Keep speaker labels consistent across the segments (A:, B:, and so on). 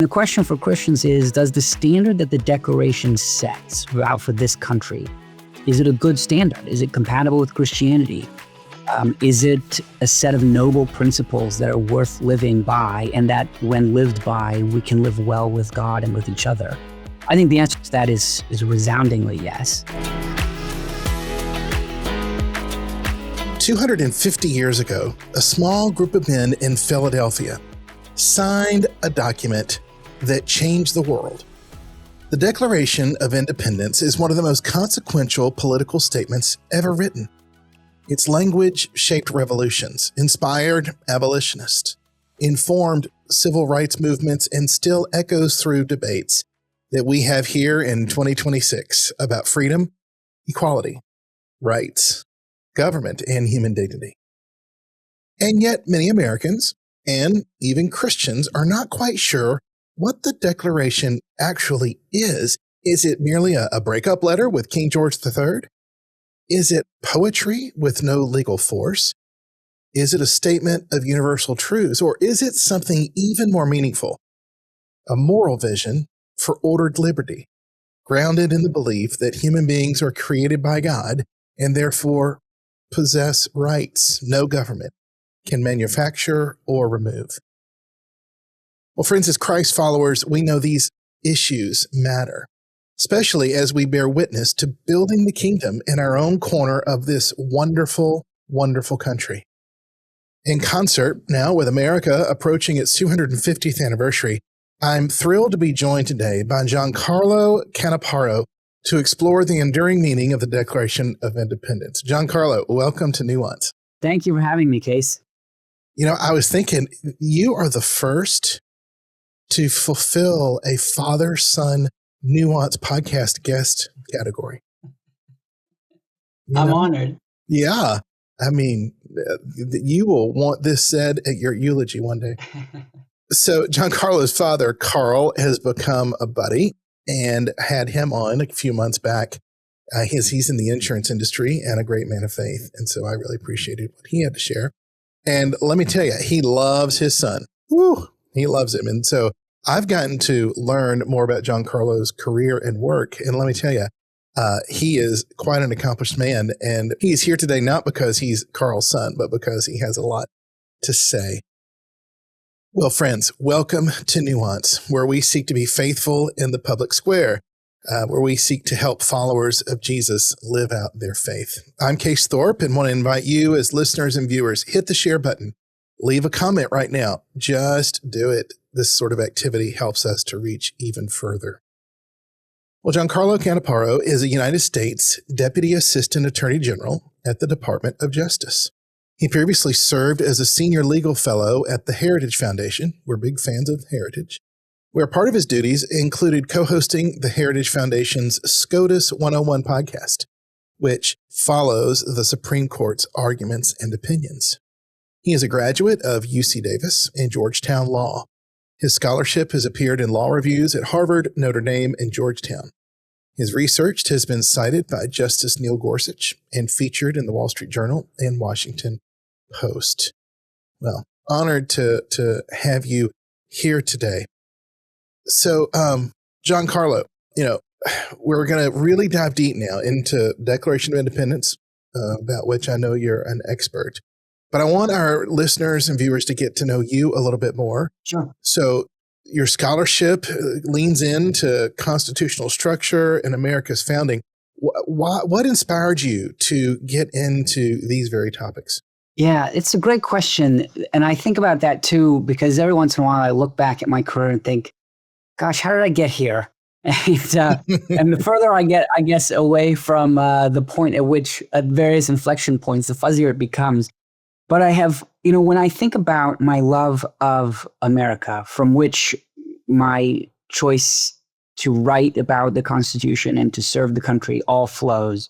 A: The question for Christians is, does the standard that the Declaration sets out for this country, is it a good standard? Is it compatible with Christianity? Is it a set of noble principles that are worth living by, and that when lived by, we can live well with God and with each other? I think the answer to that is resoundingly yes.
B: 250 years ago, a small group of men in Philadelphia signed a document that changed the world. The Declaration of Independence is one of the most consequential political statements ever written. Its language shaped revolutions, inspired abolitionists, informed civil rights movements, and still echoes through debates that we have here in 2026 about freedom, equality, rights, government, and human dignity. And yet many Americans, and even Christians, are not quite sure what the Declaration actually is. Is it merely a breakup letter with King George III? Is it poetry with no legal force? Is it a statement of universal truths? Or is it something even more meaningful? A moral vision for ordered liberty, grounded in the belief that human beings are created by God and therefore possess rights no government can manufacture or remove. Well, friends, as Christ followers, we know these issues matter, especially as we bear witness to building the kingdom in our own corner of this wonderful, wonderful country. In concert now with America approaching its 250th anniversary, I'm thrilled to be joined today by GianCarlo Canaparo to explore the enduring meaning of the Declaration of Independence. GianCarlo, welcome to Nuance.
A: Thank you for having me, Case.
B: You know, I was thinking, you are the first to fulfill a father-son Nuance podcast guest category.
C: I'm honored.
B: Yeah. I mean, you will want this said at your eulogy one day. So GianCarlo's father, Carl, has become a buddy and had him on a few months back. He's in the insurance industry and a great man of faith. And so I really appreciated what he had to share. And let me tell you, he loves his son. Woo, he loves him. And so I've gotten to learn more about GianCarlo's career and work. And let me tell you, he is quite an accomplished man. And he's here today not because he's Carl's son, but because he has a lot to say. Well, friends, welcome to Nuance, where we seek to be faithful in the public square, where we seek to help followers of Jesus live out their faith. I'm Case Thorp and want to invite you as listeners and viewers, hit the share button. Leave a comment right now. Just do it. This sort of activity helps us to reach even further. Well, GianCarlo Canaparo is a United States Deputy Assistant Attorney General at the Department of Justice. He previously served as a senior legal fellow at the Heritage Foundation. We're big fans of Heritage, where part of his duties included co-hosting the Heritage Foundation's SCOTUS 101 podcast, which follows the Supreme Court's arguments and opinions. He is a graduate of UC Davis and Georgetown Law. His scholarship has appeared in law reviews at Harvard, Notre Dame, and Georgetown. His research has been cited by Justice Neil Gorsuch and featured in the Wall Street Journal and Washington Post. Well, honored to have you here today. So, GianCarlo, we're going to really dive deep now into Declaration of Independence, about which I know you're an expert. But I want our listeners and viewers to get to know you a little bit more.
A: Sure.
B: So your scholarship leans into constitutional structure and America's founding. What inspired you to get into these very topics?
A: Yeah, it's a great question. And I think about that too, because every once in a while I look back at my career and think, gosh, how did I get here? And the further I get, I guess, away from the point at which at various inflection points, the fuzzier it becomes. But I have, when I think about my love of America, from which my choice to write about the Constitution and to serve the country all flows,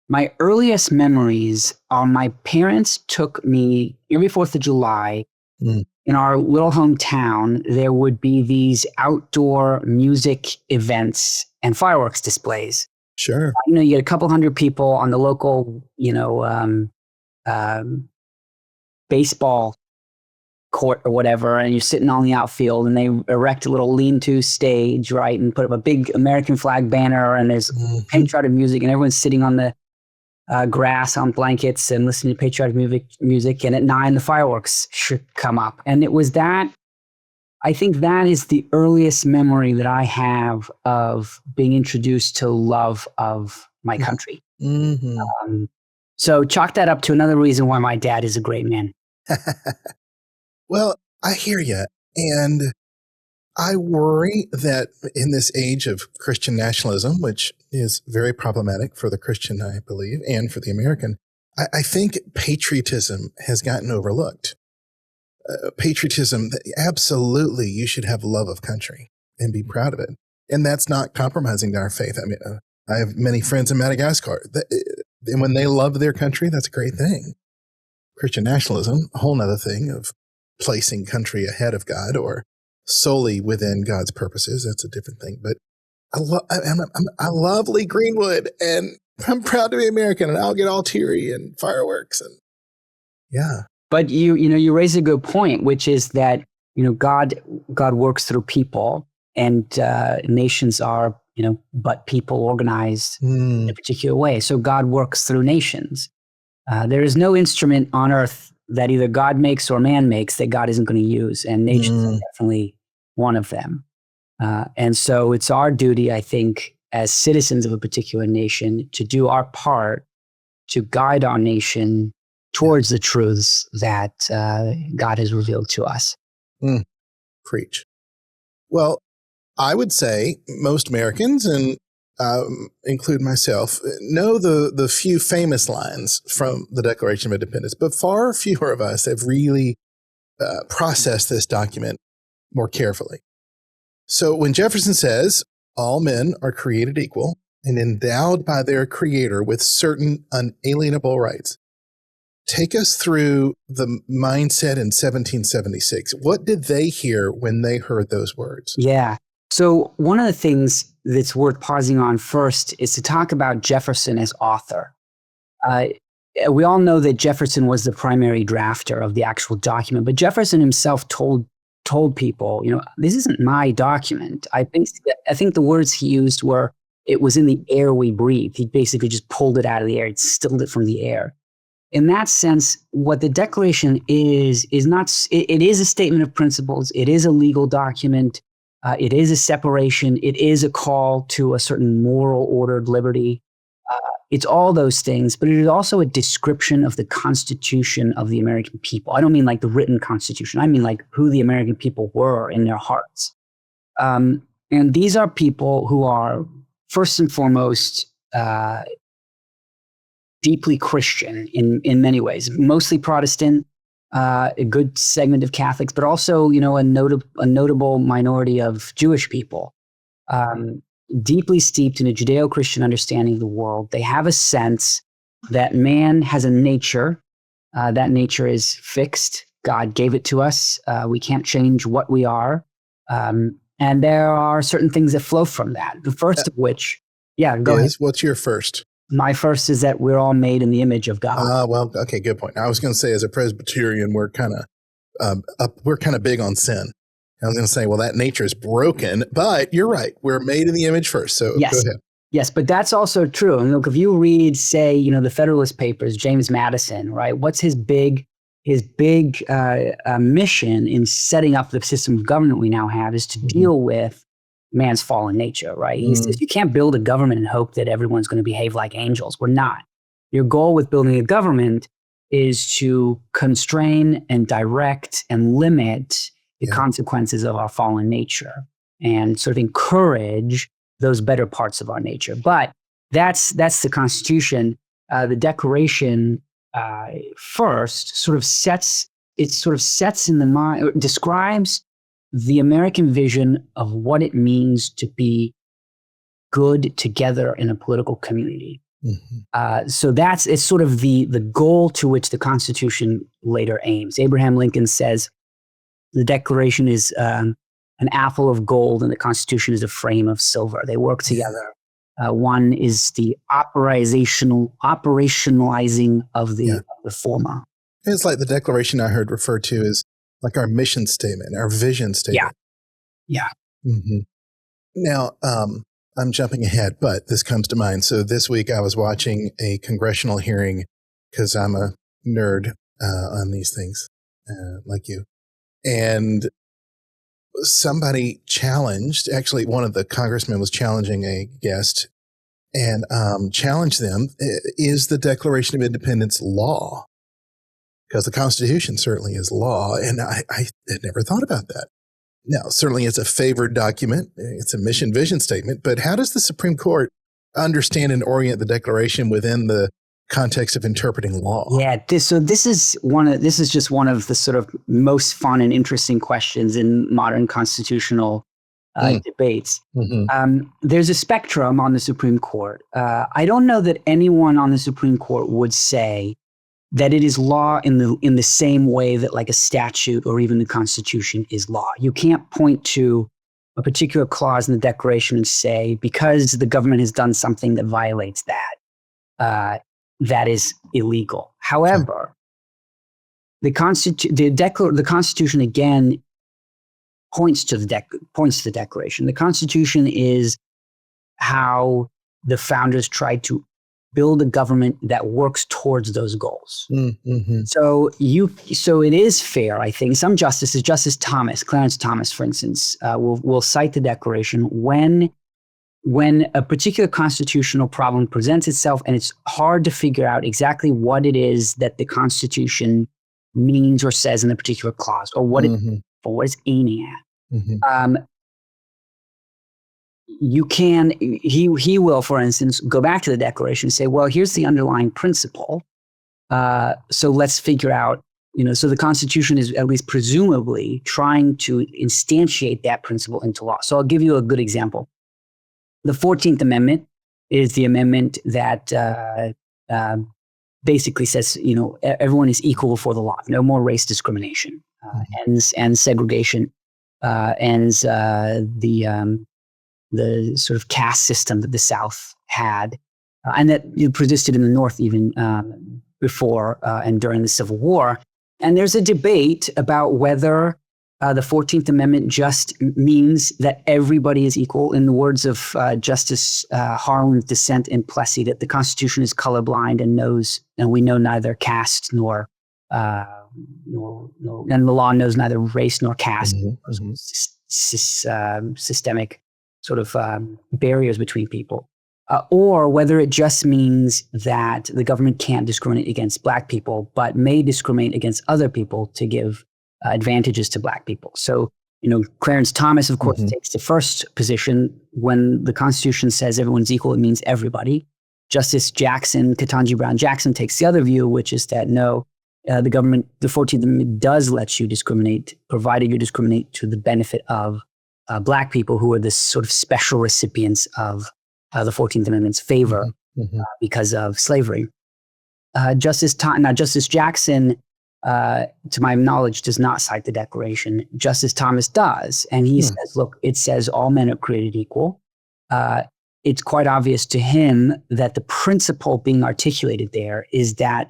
A: my earliest memories are my parents took me every 4th of July. In our little hometown, there would be these outdoor music events and fireworks displays.
B: Sure.
A: You get a couple hundred people on the local, baseball court or whatever, and you're sitting on the outfield, and they erect a little lean-to stage, right, and put up a big American flag banner, and there's patriotic music, and everyone's sitting on the grass on blankets and listening to patriotic music. And at 9, the fireworks should come up. And it was that. I think that is the earliest memory that I have of being introduced to love of my country. So chalk that up to another reason why my dad is a great man.
B: Well, I hear you. And I worry that in this age of Christian nationalism, which is very problematic for the Christian, I believe, and for the American, I think patriotism has gotten overlooked. Patriotism, absolutely, you should have love of country and be proud of it. And that's not compromising our faith. I mean, I have many friends in Madagascar, and when they love their country, that's a great thing. Christian nationalism, a whole nother thing of placing country ahead of God or solely within God's purposes. That's a different thing. But I love Lee Greenwood, and I'm proud to be American, and I'll get all teary and fireworks. And yeah.
A: But you raise a good point, which is that, God works through people, and nations are, but people organized in a particular way. So God works through nations. There is no instrument on earth that either God makes or man makes that God isn't going to use. And nations are definitely one of them. And so it's our duty, I think, as citizens of a particular nation, to do our part to guide our nation towards the truths that God has revealed to us.
B: Preach. Well, I would say most Americans, and include myself, know the few famous lines from the Declaration of Independence, but far fewer of us have really processed this document more carefully. So when Jefferson says, all men are created equal and endowed by their creator with certain unalienable rights, take us through the mindset in 1776. What did they hear when they heard those words?
A: Yeah. So one of the things that's worth pausing on first is to talk about Jefferson as author. We all know that Jefferson was the primary drafter of the actual document, but Jefferson himself told people, this isn't my document. I think the words he used were, it was in the air we breathed. He basically just pulled it out of the air. It stilled it from the air. In that sense, what the Declaration is not, it is a statement of principles. It is a legal document. It is a separation. It is a call to a certain moral ordered liberty. It's all those things, but it is also a description of the Constitution of the American people. I don't mean like the written Constitution. I mean like who the American people were in their hearts. And these are people who are, first and foremost, deeply Christian in many ways, mostly Protestant, a good segment of Catholics, but also, a notable minority of Jewish people, deeply steeped in a Judeo-Christian understanding of the world. They have a sense that man has a nature. That nature is fixed. God gave it to us. We can't change what we are. And there are certain things that flow from that. The first of which, go ahead.
B: What's your first?
A: My first is that we're all made in the image of God.
B: Well, okay, good point. I was going to say, as a Presbyterian, we're kind of big on sin. I was going to say, well, that nature is broken, but you're right. We're made in the image first. So
A: yes.
B: Go ahead.
A: Yes, but that's also true. And look, if you read, say, the Federalist Papers, James Madison, right? What's his big mission in setting up the system of government we now have is to deal with man's fallen nature, right? He says you can't build a government and hope that everyone's going to behave like angels. We're not. Your goal with building a government is to constrain and direct and limit the consequences of our fallen nature and sort of encourage those better parts of our nature. But that's the Constitution. The Declaration first sort of sets in the mind, describes the American vision of what it means to be good together in a political community. So it's sort of the goal to which the Constitution later aims. Abraham Lincoln says the Declaration is an apple of gold and the Constitution is a frame of silver. They work together. One is the operationalizing of the former.
B: It's like the Declaration I heard referred to as Like our mission statement, our vision statement.
A: Yeah.
B: Mm-hmm. Now, I'm jumping ahead, but this comes to mind. So this week I was watching a congressional hearing because I'm a nerd on these things, like you. And somebody challenged, actually one of the congressmen was challenging a guest and challenged them, is the Declaration of Independence law? Because the Constitution certainly is law. And I had never thought about that. Now, certainly it's a favored document. It's a mission vision statement. But how does the Supreme Court understand and orient the Declaration within the context of interpreting law?
A: Yeah. This is just one of the sort of most fun and interesting questions in modern constitutional debates.
B: Mm-hmm.
A: There's a spectrum on the Supreme Court. I don't know that anyone on the Supreme Court would say that it is law in the same way that like a statute or even the Constitution is law. You can't point to a particular clause in the Declaration and say, because the government has done something that violates that, that is illegal. However, the Constitution again points to the Declaration. The Constitution is how the founders tried to build a government that works towards those goals.
B: Mm-hmm.
A: So it is fair, I think. Some justices, Justice Thomas, Clarence Thomas, for instance, will cite the Declaration when a particular constitutional problem presents itself and it's hard to figure out exactly what it is that the Constitution means or says in a particular clause, or what it's aiming at.
B: Mm-hmm.
A: He will, for instance, go back to the Declaration and say, well, here's the underlying principle. So let's figure out, so the Constitution is at least presumably trying to instantiate that principle into law. So I'll give you a good example. The 14th Amendment is the amendment that basically says, everyone is equal before the law. No more race discrimination, and segregation, ends the sort of caste system that the South had, and that persisted in the North even before and during the Civil War. And there's a debate about whether the 14th Amendment just means that everybody is equal. In the words of Justice Harlan's dissent in Plessy, that the Constitution is colorblind and we know neither caste nor and the law knows neither race nor caste, systemic sort of barriers between people, or whether it just means that the government can't discriminate against Black people, but may discriminate against other people to give advantages to Black people. So, Clarence Thomas, of course, takes the first position. When the Constitution says everyone's equal, it means everybody. Justice Jackson, Ketanji Brown Jackson, takes the other view, which is that no, the government, the 14th Amendment does let you discriminate, provided you discriminate to the benefit of Black people, who are the sort of special recipients of the 14th Amendment's favor because of slavery. Justice Jackson, to my knowledge, does not cite the Declaration. Justice Thomas does. And he says, look, it says all men are created equal. It's quite obvious to him that the principle being articulated there is that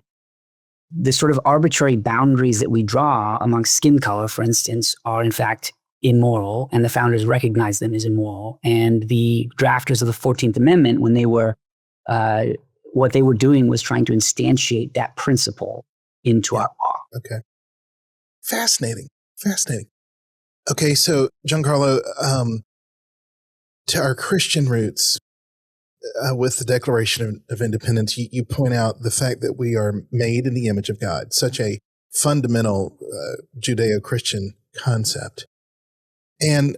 A: the sort of arbitrary boundaries that we draw amongst skin color, for instance, are in fact immoral, and the founders recognized them as immoral. And the drafters of the 14th Amendment, when they were, what they were doing was trying to instantiate that principle into our law.
B: Okay. Fascinating. Okay, so GianCarlo, to our Christian roots, with the Declaration of Independence, you point out the fact that we are made in the image of God, such a fundamental Judeo-Christian concept. And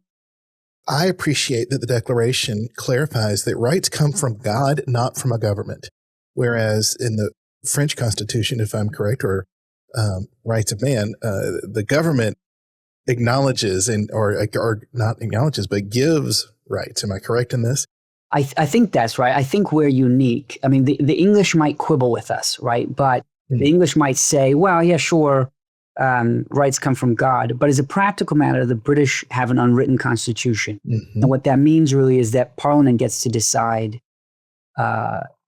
B: I appreciate that the Declaration clarifies that rights come from God, not from a government. Whereas in the French Constitution, if I'm correct, or rights of man, the government acknowledges or not acknowledges, but gives rights. Am I correct in this?
A: I think that's right. I think we're unique. I mean, the English might quibble with us, right? But the English might say, well, yeah, sure, rights come from God. But as a practical matter, the British have an unwritten constitution. And what that means really is that Parliament gets to decide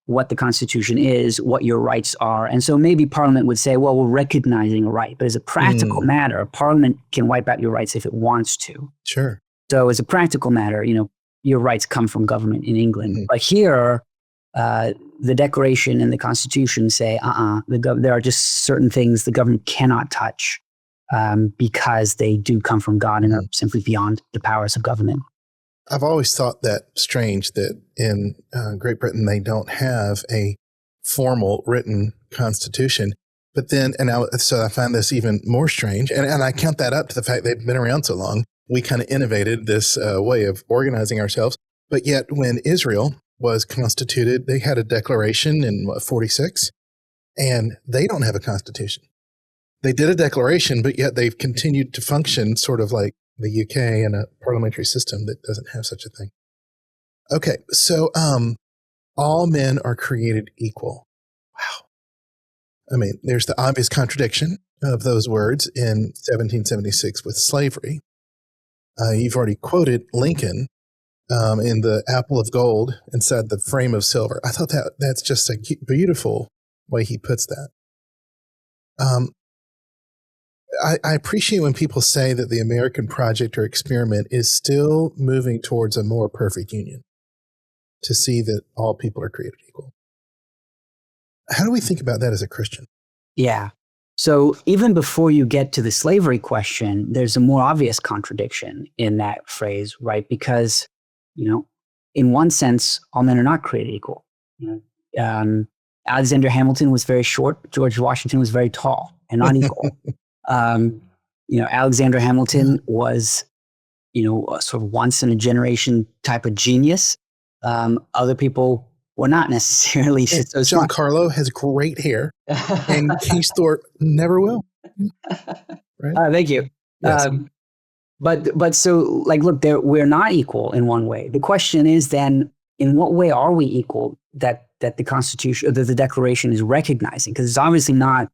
A: what the Constitution is, what your rights are. And so maybe Parliament would say, well, we're recognizing a right. But as a practical matter, Parliament can wipe out your rights if it wants to.
B: Sure.
A: So as a practical matter, your rights come from government in England.
B: Mm-hmm.
A: But here, the Declaration and the Constitution say, there are just certain things the government cannot touch because they do come from God and are simply beyond the powers of government.
B: I've always thought that strange that in Great Britain they don't have a formal written constitution. But then, so I find this even more strange. And I count that up to the fact they've been around so long. We kind of innovated this way of organizing ourselves. But yet when Israel was constituted, they had a declaration in 46, and they don't have a constitution. They did a declaration, but yet they've continued to function sort of like the UK in a parliamentary system that doesn't have such a thing. Okay, so all men are created equal. Wow. I mean, there's the obvious contradiction of those words in 1776 with slavery. You've already quoted Lincoln in the apple of gold inside the frame of silver. I thought that's just a beautiful way he puts that. I appreciate when people say that the American project or experiment is still moving towards a more perfect union, to see that all people are created equal. How do we think about that as a Christian?
A: Yeah. So even before you get to the slavery question, there's a more obvious contradiction in that phrase, right? Because, in one sense, all men are not created equal. Alexander Hamilton was very short. George Washington was very tall and not equal. Alexander Hamilton was, a sort of once in a generation type of genius. Other people were not necessarily so smart.
B: GianCarlo has great hair, and Case Thorp never will. Right?
A: Thank you.
B: Yes.
A: But so look, we're not equal in one way. The question is then, in what way are we equal that the Constitution or that the Declaration is recognizing? Because it's obviously not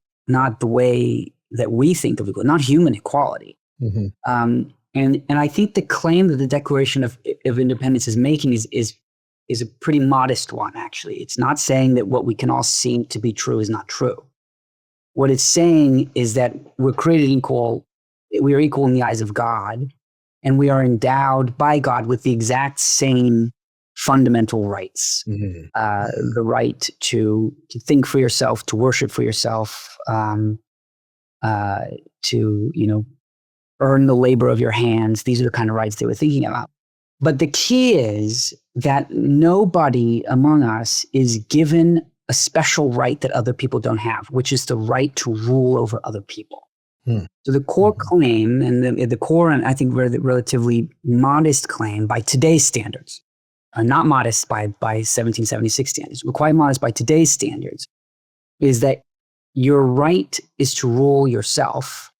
A: the way that we think of equality, not human equality.
B: Mm-hmm.
A: And I think the claim that the Declaration of Independence is making is a pretty modest one, actually. It's not saying that what we can all see to be true is not true. What it's saying is that we're created equal, we are equal in the eyes of God, and we are endowed by God with the exact same fundamental rights. Mm-hmm. The right to think for yourself, to worship for yourself, to earn the labor of your hands. These are the kind of rights they were thinking about. But the key is that nobody among us is given a special right that other people don't have, which is the right to rule over other people. So the core claim, and the core, and I think relatively modest claim by today's standards, not modest by 1776 standards, but quite modest by today's standards, is that your right is to rule yourself,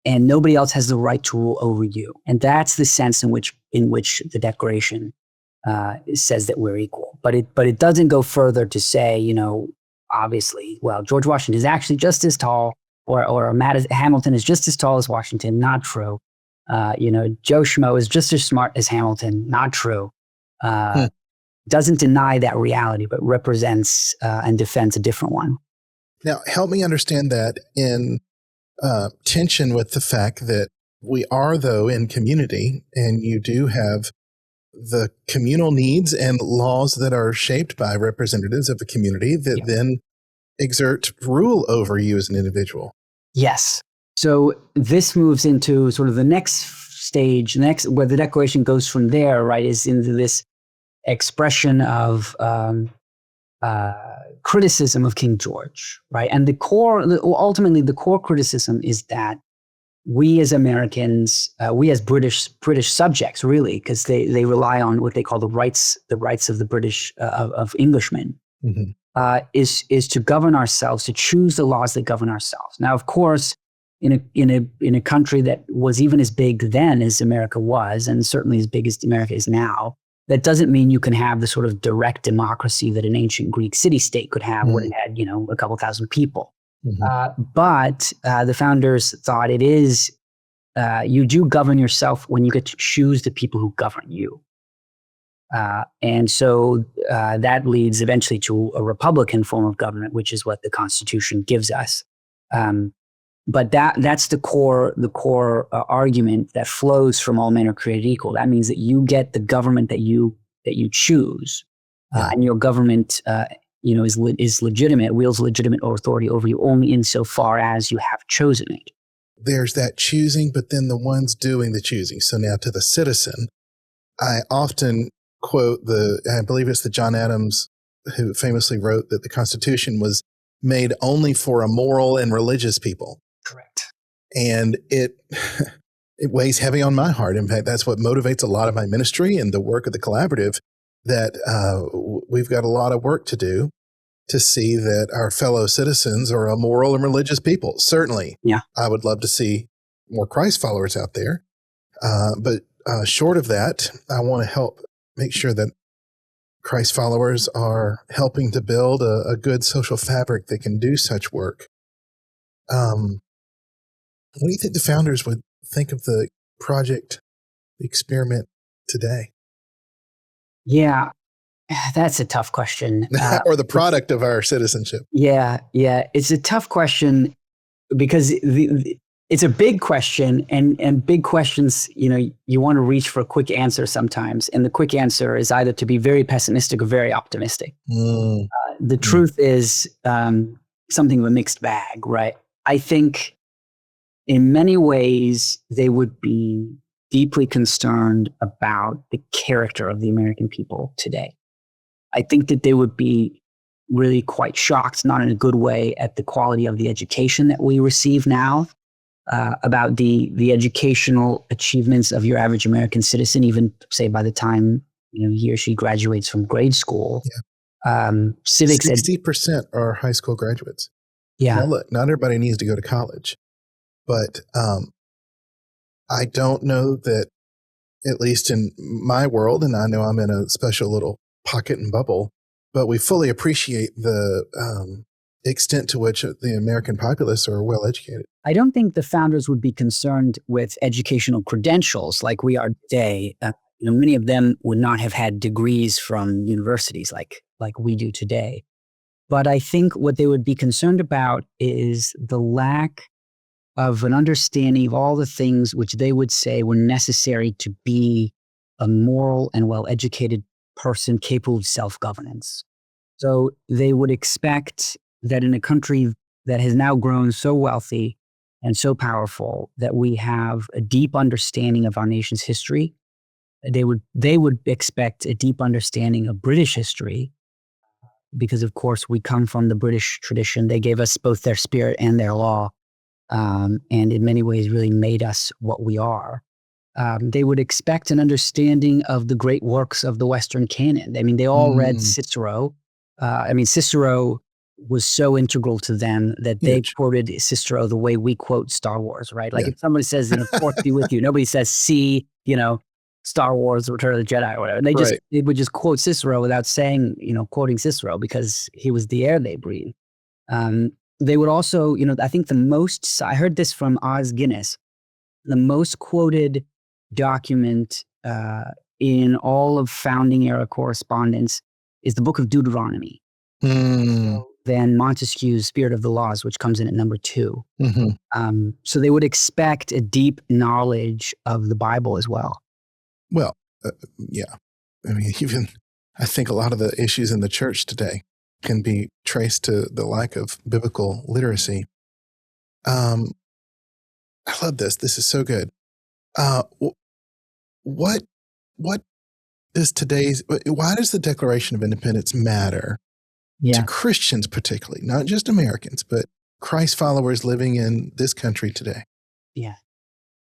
A: and nobody else has the right to rule over you. And that's the sense in which the Declaration says that we're equal. But it doesn't go further to say, obviously, well, George Washington is actually just as tall, or Hamilton is just as tall as Washington. Not true. Joe Schmo is just as smart as Hamilton. Not true. Doesn't deny that reality, but represents and defends a different one.
B: Now, help me understand that in tension with the fact that we are, though, in community, and you do have the communal needs and laws that are shaped by representatives of the community that then exert rule over you as an individual.
A: Yes. So this moves into sort of the next stage, where the Declaration goes from there, right, is into this expression of criticism of King George, right? And ultimately the core criticism is that we as Americans, we as British subjects, really, because they rely on what they call the rights of the British, of Englishmen, is to govern ourselves, to choose the laws that govern ourselves. Now, of course, in a country that was even as big then as America was, and certainly as big as America is now, that doesn't mean you can have the sort of direct democracy that an ancient Greek city-state could have when it had, a couple thousand people. But the founders thought it is, you do govern yourself when you get to choose the people who govern you. And so that leads eventually to a Republican form of government, which is what the Constitution gives us. But that's the core argument that flows from all men are created equal. That means that you get the government that you choose, and your government, is legitimate, wields legitimate authority over you only insofar as you have chosen it.
B: There's that choosing, but then the ones doing the choosing. So now to the citizen, I often quote I believe it's the John Adams who famously wrote that the Constitution was made only for a moral and religious people.
A: Correct.
B: And it weighs heavy on my heart. In fact, that's what motivates a lot of my ministry and the work of the collaborative, that we've got a lot of work to do to see that our fellow citizens are a moral and religious people. Certainly,
A: yeah.
B: I would love to see more Christ followers out there. But short of that, I want to help make sure that Christ followers are helping to build a good social fabric that can do such work. What do you think the founders would think of the project, the experiment today?
A: Yeah, that's a tough question.
B: Or the product of our citizenship.
A: Yeah. It's a tough question because it's a big question, and big questions, you want to reach for a quick answer sometimes. And the quick answer is either to be very pessimistic or very optimistic. The truth is something of a mixed bag, right? I think in many ways, they would be deeply concerned about the character of the American people today. I think that they would be really quite shocked, not in a good way, at the quality of the education that we receive now, about the educational achievements of your average American citizen, even say by the time he or she graduates from grade school.
B: Yeah.
A: Civic
B: 60% are high school graduates.
A: Yeah.
B: Now look, not everybody needs to go to college, but I don't know that, at least in my world, and I know I'm in a special little pocket and bubble, but we fully appreciate the extent to which the American populace are well educated.
A: I don't think the founders would be concerned with educational credentials like we are today. Many of them would not have had degrees from universities like we do today. But I think what they would be concerned about is the lack of an understanding of all the things which they would say were necessary to be a moral and well-educated person capable of self-governance. So they would expect that in a country that has now grown so wealthy and so powerful that we have a deep understanding of our nation's history, they would expect a deep understanding of British history, because of course we come from the British tradition. They gave us both their spirit and their law, and in many ways really made us what we are. They would expect an understanding of the great works of the Western canon. I mean, they all read Cicero. Cicero was so integral to them that they quoted Cicero the way we quote Star Wars, right? Like if somebody says, "Force be with you," nobody says, "See, Star Wars, Return of the Jedi," or whatever. They would just quote Cicero without saying, quoting Cicero, because he was the air they breathed. They would also, I think I heard this from Os Guinness, the most quoted document in all of founding era correspondence is the book of Deuteronomy. Then Montesquieu's Spirit of the Laws, which comes in at number 2. So they would expect a deep knowledge of the Bible as well.
B: Well, yeah. I mean, even I think a lot of the issues in the church today can be traced to the lack of biblical literacy. I love this. This is so good. What does why does the Declaration of Independence matter to Christians particularly, not just Americans, but Christ followers living in this country today?
A: Yeah.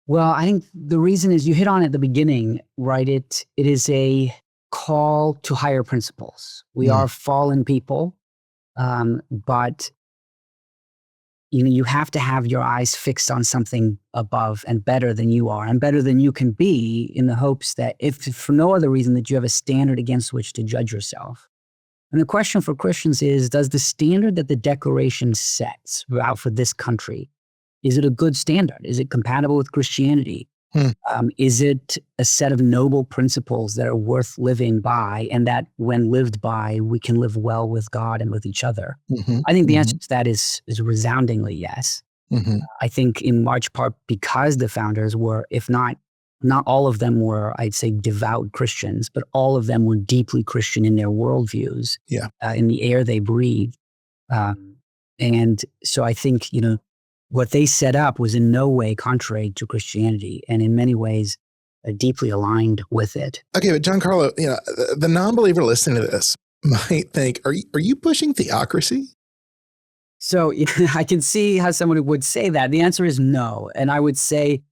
A: Well, I think the reason is you hit on it at the beginning, right? It is a call to higher principles. We are fallen people, but you have to have your eyes fixed on something above and better than you are and better than you can be, in the hopes that, if for no other reason, that you have a standard against which to judge yourself. And the question for Christians is, does the standard that the Declaration sets out for this country, is it a good standard? Is it compatible with Christianity? Is it a set of noble principles that are worth living by, and that when lived by, we can live well with God and with each other? I think the answer to that is resoundingly yes. I think in large part because the founders were, if not all of them were, I'd say, devout Christians, but all of them were deeply Christian in their worldviews, in the air they breathed. And so I think, what they set up was in no way contrary to Christianity, and in many ways deeply aligned with it.
B: Okay, but GianCarlo, the non-believer listening to this might think, are you pushing theocracy?
A: So I can see how someone would say that. The answer is no. And I would say,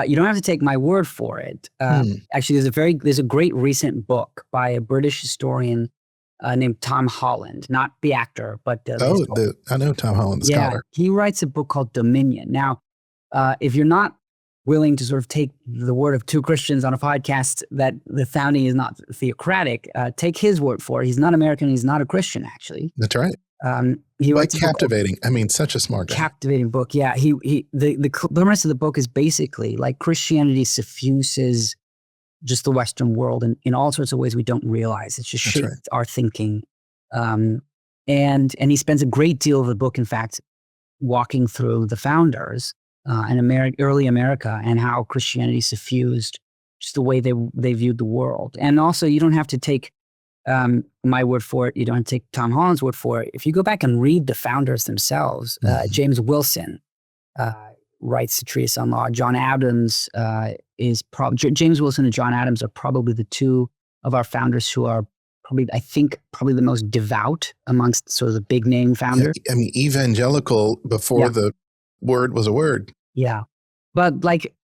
A: you don't have to take my word for it. Actually, there's a great recent book by a British historian named Tom Holland, not the actor, but
B: I know Tom Holland, the scholar.
A: He writes a book called Dominion. Now, if you're not willing to sort of take the word of two Christians on a podcast that the founding is not theocratic, take his word for it. He's not American. He's not a Christian, actually.
B: That's right.
A: He
B: writes captivating. Such a smart guy.
A: Captivating book. Yeah. The premise of the book is basically like Christianity suffuses just the Western world in all sorts of ways we don't realize. It's just shaped our thinking. And he spends a great deal of the book, in fact, walking through the founders and early America and how Christianity suffused just the way they viewed the world. And also, you don't have to take my word for it. You don't have to take Tom Holland's word for it. If you go back and read the founders themselves, James Wilson writes the treatise on law. John Adams James Wilson and John Adams are probably the two of our founders who are probably the most devout amongst sort of the big name founders.
B: Yeah, evangelical before the word was a word.
A: Yeah. But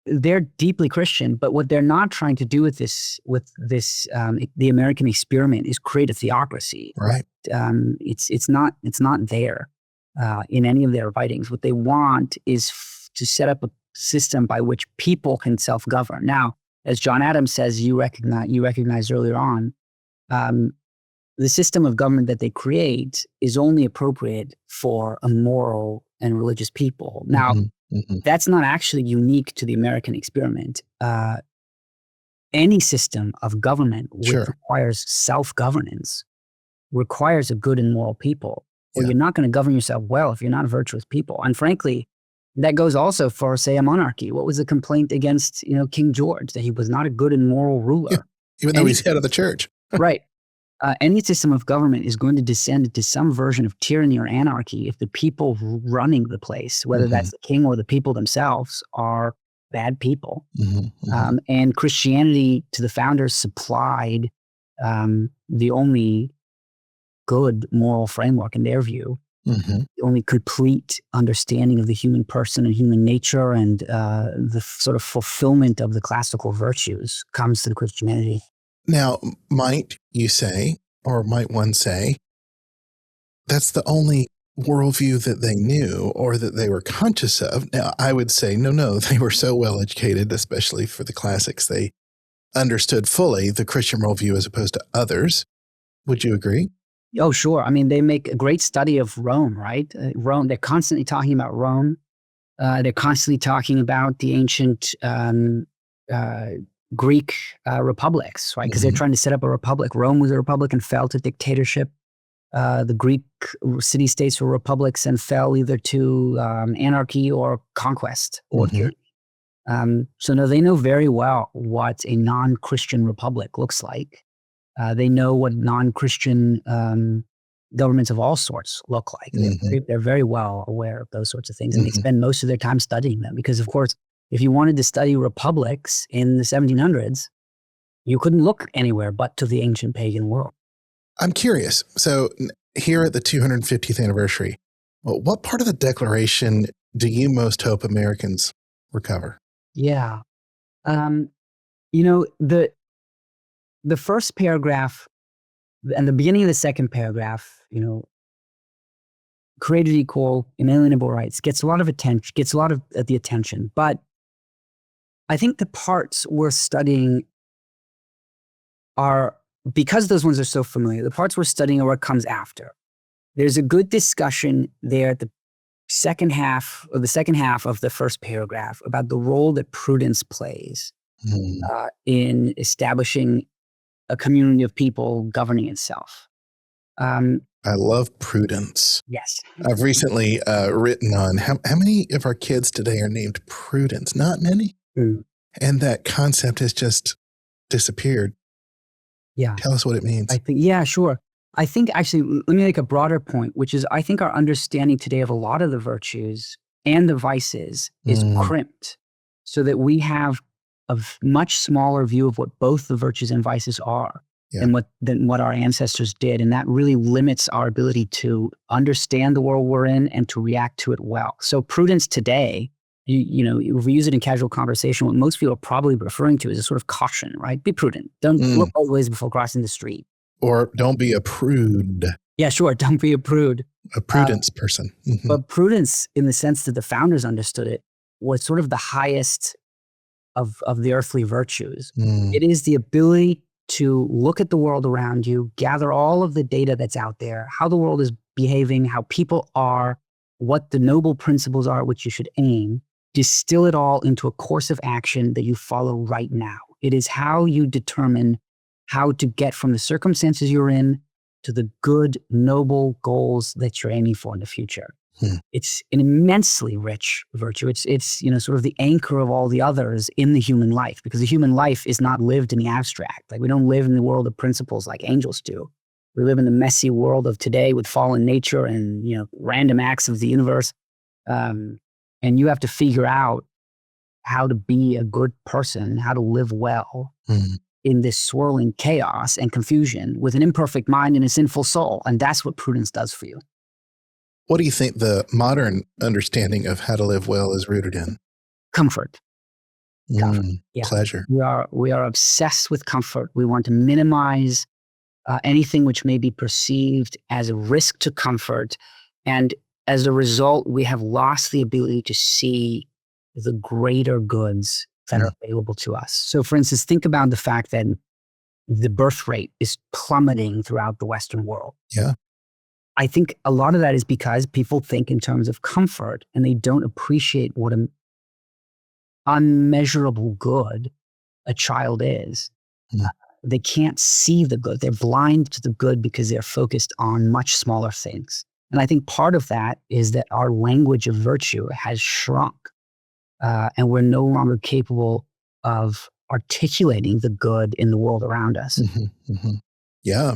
A: they're deeply Christian, but what they're not trying to do with this, the American experiment is create a theocracy.
B: Right.
A: It's not there in any of their writings. What they want is to set up a system by which people can self-govern. Now, as John Adams says, you recognized earlier on, the system of government that they create is only appropriate for a moral and religious people. Now, that's not actually unique to the American experiment. Any system of government which requires self-governance requires a good and moral people, or you're not going to govern yourself well if you're not virtuous people. And frankly, that goes also for, say, a monarchy. What was the complaint against, King George? That he was not a good and moral ruler.
B: Yeah, even though he's head of the church.
A: Right. Any system of government is going to descend into some version of tyranny or anarchy if the people running the place, whether that's the king or the people themselves, are bad people. And Christianity, to the founders, supplied the only good moral framework in their view. The only complete understanding of the human person and human nature and the sort of fulfillment of the classical virtues comes to the Christianity.
B: Now, might you say, or might one say, that's the only worldview that they knew or that they were conscious of? Now, I would say, no, they were so well educated, especially for the classics, they understood fully the Christian worldview as opposed to others. Would you agree?
A: Oh, sure. They make a great study of Rome, right? Rome, they're constantly talking about Rome. They're constantly talking about the ancient Greek republics, right? Because they're trying to set up a republic. Rome was a republic and fell to dictatorship. The Greek city-states were republics and fell either to anarchy or conquest or tyranny. So no, they know very well what a non-Christian republic looks like. They know what non-Christian governments of all sorts look like. They're very well aware of those sorts of things, and they spend most of their time studying them because, of course, if you wanted to study republics in the 1700s, you couldn't look anywhere but to the ancient pagan world.
B: I'm curious. So here at the 250th anniversary, what part of the Declaration do you most hope Americans recover?
A: Yeah. The first paragraph and the beginning of the second paragraph, created equal, inalienable rights, gets a lot of attention, gets a lot of the attention. But I think the parts we're studying are, because those ones are so familiar, the parts we're studying are what comes after. There's a good discussion there at the second half of the first paragraph about the role that prudence plays in establishing a community of people governing itself.
B: I love prudence.
A: Yes.
B: I've recently written on how many of our kids today are named Prudence? Not many. And that concept has just disappeared.
A: Yeah.
B: Tell us what it means.
A: I think, yeah, sure. I think actually, let me make a broader point, which is I think our understanding today of a lot of the virtues and the vices is crimped so that we have a much smaller view of what both the virtues and vices are than what our ancestors did. And that really limits our ability to understand the world we're in and to react to it well. So prudence today, you know, if we use it in casual conversation, what most people are probably referring to is a sort of caution, right? Be prudent. Don't look both ways before crossing the street.
B: Or don't be a prude.
A: Yeah, sure. Don't be a prude.
B: A prudence person.
A: But prudence, in the sense that the founders understood it, was sort of the highest of the earthly virtues. It is the ability to look at the world around you, gather all of the data that's out there, how the world is behaving, how people are, what the noble principles are at which you should aim, distill it all into a course of action that you follow right now. It is how you determine how to get from the circumstances you're in to the good, noble goals that you're aiming for in the future. It's an immensely rich virtue. It's you know, sort of the anchor of all the others in the human life, because the human life is not lived in the abstract. Like, we don't live in the world of principles like angels do. We live in the messy world of today with fallen nature and, you know, random acts of the universe. And you have to figure out how to be a good person, how to live well in this swirling chaos and confusion with an imperfect mind and a sinful soul. And that's what prudence does for you.
B: What do you think the modern understanding of how to live well is rooted in?
A: Comfort. Yeah.
B: Pleasure.
A: We are obsessed with comfort. We want to minimize anything which may be perceived as a risk to comfort. And as a result, we have lost the ability to see the greater goods that are available to us. So, for instance, think about the fact that the birth rate is plummeting throughout the Western world.
B: Yeah.
A: I think a lot of that is because people think in terms of comfort and they don't appreciate what an unmeasurable good a child is. They can't see the good. They're blind to the good because they're focused on much smaller things. And I think part of that is that our language of virtue has shrunk, and we're no longer capable of articulating the good in the world around us.
B: Yeah.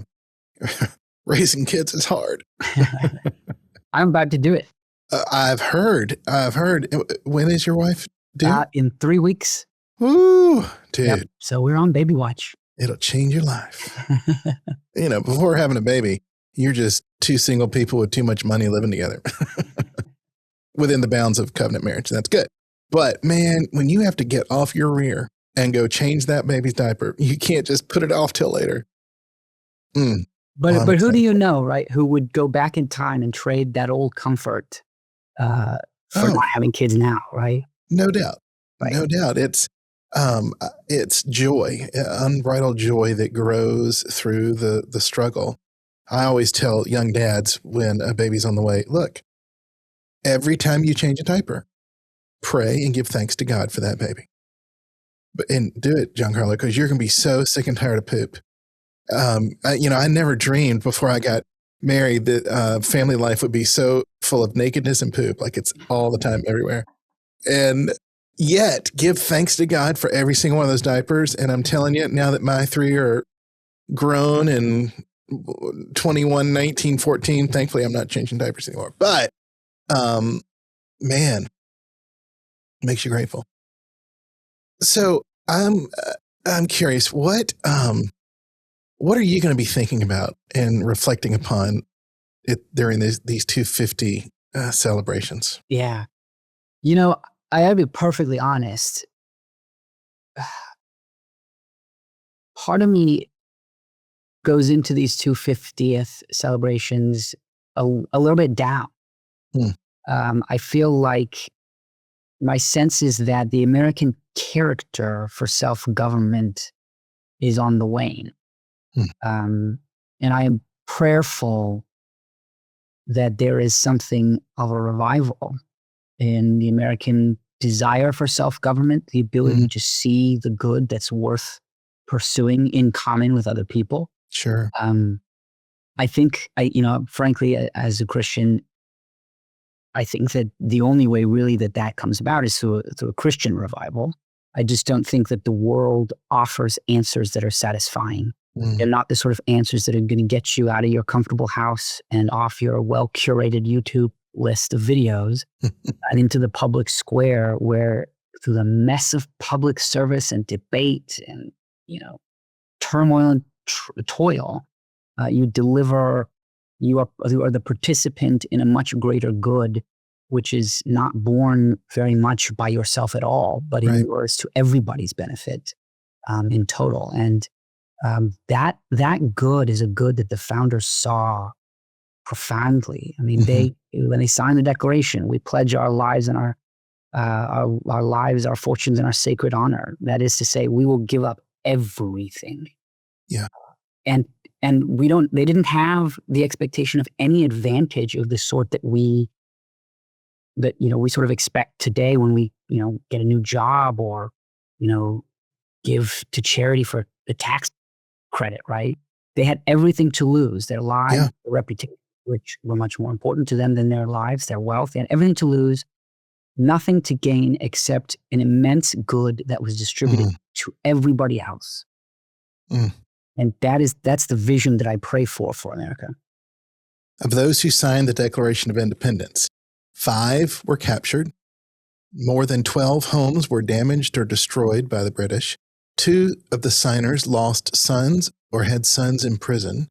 B: Raising kids is hard.
A: I'm about to do it.
B: I've heard. When is your wife due?
A: In 3 weeks.
B: Woo, dude.
A: Yep. So we're on baby watch.
B: It'll change your life. You know, before having a baby, you're just two single people with too much money living together within the bounds of covenant marriage. That's good. But man, when you have to get off your rear and go change that baby's diaper, you can't just put it off till later.
A: But who do you know, right, who would go back in time and trade that old comfort for not having kids now, right?
B: No doubt.
A: Right.
B: No doubt. It's joy, unbridled joy that grows through the struggle. I always tell young dads when a baby's on the way, look, every time you change a diaper, pray and give thanks to God for that baby. And do it, GianCarlo, because you're going to be so sick and tired of poop. I never dreamed before I got married that family life would be so full of nakedness and poop, like it's all the time everywhere. And yet, give thanks to God for every single one of those diapers. And I'm telling you, now that my 3 are grown and 21, 19, 14, thankfully I'm not changing diapers anymore. But, man, makes you grateful. So I'm curious, what are you going to be thinking about and reflecting upon it during these 250 celebrations?
A: Yeah. You know, I gotta be perfectly honest. Part of me goes into these 250th celebrations a little bit down. I feel like my sense is that the American character for self-government is on the wane. And I am prayerful that there is something of a revival in the American desire for self-government, the ability to see the good that's worth pursuing in common with other people.
B: Sure.
A: I think, frankly, as a Christian, I think that the only way really that comes about is through a Christian revival. I just don't think that the world offers answers that are satisfying. They're not the sort of answers that are going to get you out of your comfortable house and off your well-curated YouTube list of videos and into the public square, where through the mess of public service and debate and, turmoil and toil, you are the participant in a much greater good, which is not born very much by yourself at all, but endures to everybody's benefit in total. And that good is a good that the founders saw profoundly. I mean, when they signed the Declaration, we pledge our lives and our lives, our fortunes, and our sacred honor. That is to say, we will give up everything.
B: Yeah.
A: And they didn't have the expectation of any advantage of the sort that we sort of expect today when we, get a new job or, give to charity for the tax credit, right? They had everything to lose, their lives, their reputation, which were much more important to them than their lives, their wealth. They had everything to lose, nothing to gain except an immense good that was distributed to everybody else. And that's the vision that I pray for America.
B: Of those who signed the Declaration of Independence, 5 were captured. More than 12 homes were damaged or destroyed by the British. 2 of the signers lost sons or had sons in prison.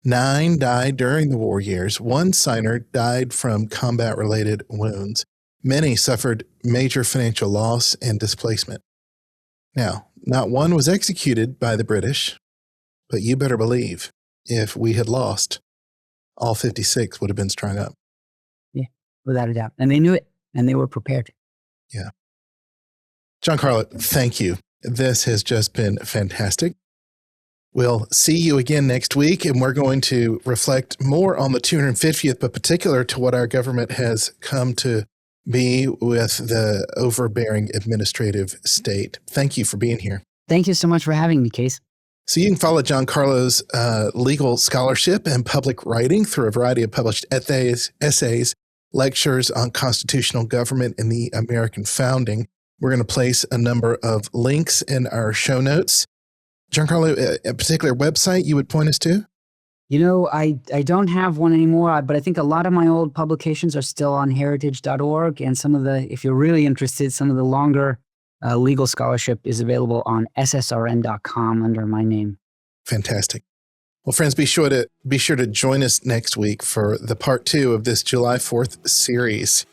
B: 9 died during the war years. 1 signer died from combat-related wounds. Many suffered major financial loss and displacement. Now, not one was executed by the British, but you better believe if we had lost, all 56 would have been strung up.
A: Yeah, without a doubt. And they knew it, and they were prepared.
B: Yeah. GianCarlo, thank you. This has just been fantastic. We'll see you again next week, and we're going to reflect more on the 250th, but particular to what our government has come to be with the overbearing administrative state. Thank you for being here.
A: Thank you so much for having me, Case.
B: So you can follow GianCarlo's legal scholarship and public writing through a variety of published essays, lectures on constitutional government and the American founding. We're going to place a number of links in our show notes. GianCarlo, a particular website you would point us to?
A: I don't have one anymore, but I think a lot of my old publications are still on heritage.org. And some of if you're really interested, some of the longer legal scholarship is available on ssrn.com under my name.
B: Fantastic. Well, friends, be sure to join us next week for the part 2 of this July 4th series.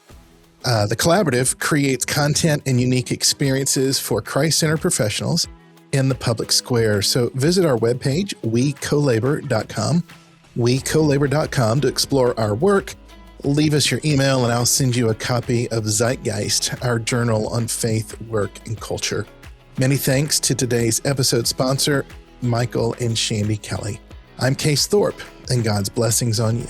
B: The Collaborative creates content and unique experiences for Christ-centered professionals in the public square. So visit our webpage, wecolabor.com, to explore our work. Leave us your email and I'll send you a copy of Zeitgeist, our journal on faith, work, and culture. Many thanks to today's episode sponsor, Michael and Shandy Kelly. I'm Case Thorp, and God's blessings on you.